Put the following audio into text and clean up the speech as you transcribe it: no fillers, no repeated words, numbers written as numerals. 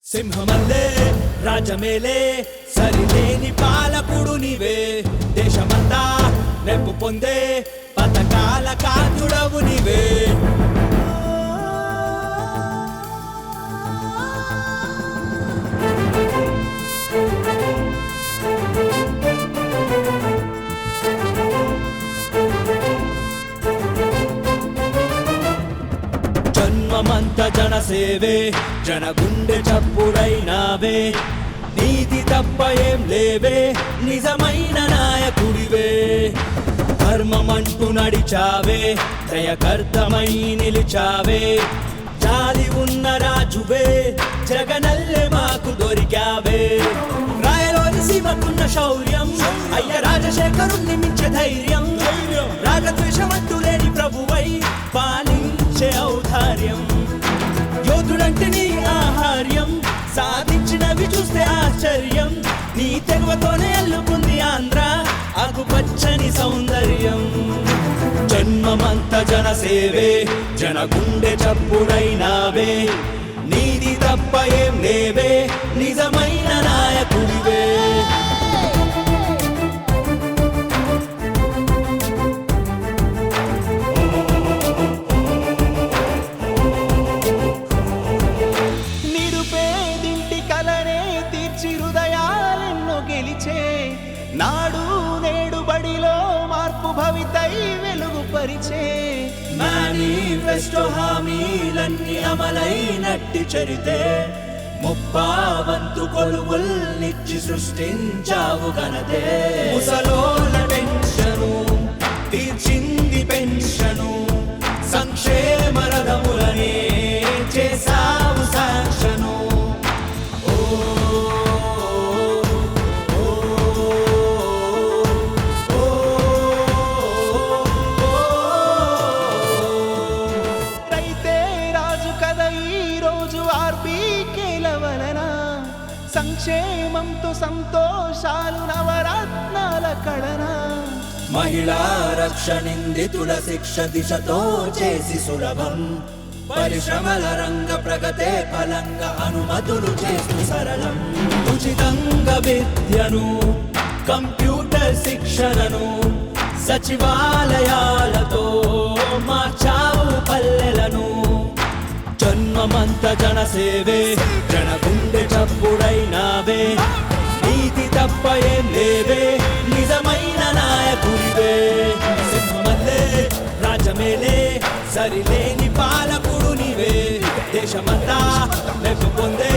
సింహమల్లే రాజమేలే సరిలేని పాలకుడు నీవే దేశమంతా నెప్పు పొందే పథకాల కాంతుడవు నీవే జన్మమంత జనసేవే జన గుండె చప్పుడైనావే నీతి తప్ప ఏం లేవే నిజమైన నాయకుడివే ధర్మమంటూ నడిచావే దయకర్తమై నిలిచావే జాలి ఉన్న రాజువే జగనల్లే మాకు దొరికావే రాయలోని సీమకున్న శౌర్యం అయ్య రాజశేఖరుణ్ణి మించే ధైర్యం రాగద్వేషమంటూ లేని ప్రభువై పాలించే ఔదార్యం యోధుడంటే నీ ఆహార్యం సాధించినవి చూస్తే ఆశ్చర్యం నీ తెగువతోనే అల్లుకుంది ఆంధ్ర ఆకుపచ్చని సౌందర్యం జన్మమంత జనసేవే జన గుండె చప్పుడైనావే నీది తప్ప ఏం లేవే నిజమైన నాయకుడివే నాడు నేడు బడిలో మార్పు భవితై వెలుగు పరిచే మేనిఫెస్టో హామీలన్నీ అమలైనట్టి చరితే ముప్పావంతు కొలువుల్నిచ్చి సృష్టించావు ఘనతే ముసలోల టెన్షను తీర్చింది పెన్షను సంక్షేమ రథములనే చేసావు సాక్షను సంక్షేమంతో సంతోషాలు నవరత్నాల కళన మహిళా రక్ష నిందితుల శిక్ష దిశతో చేసి సులభం పరిశ్రమల రంగ ప్రగతే ఫలంగా అనుమతులు చేస్తూ సరళం ఉచితంగా విద్యను కంప్యూటర్ శిక్షణను సచివాలయాలతో మార్చావు పల్లెలను జన్మమంత జనసేవే జన గుండె చప్పుడైనావే నీతి తప్ప ఏం లేవే నిజమైన నాయకుడివే సింహమల్లే రాజమేలే సరిలేని పాలకుడు నీవే దేశమంతా నెప్పు పొందే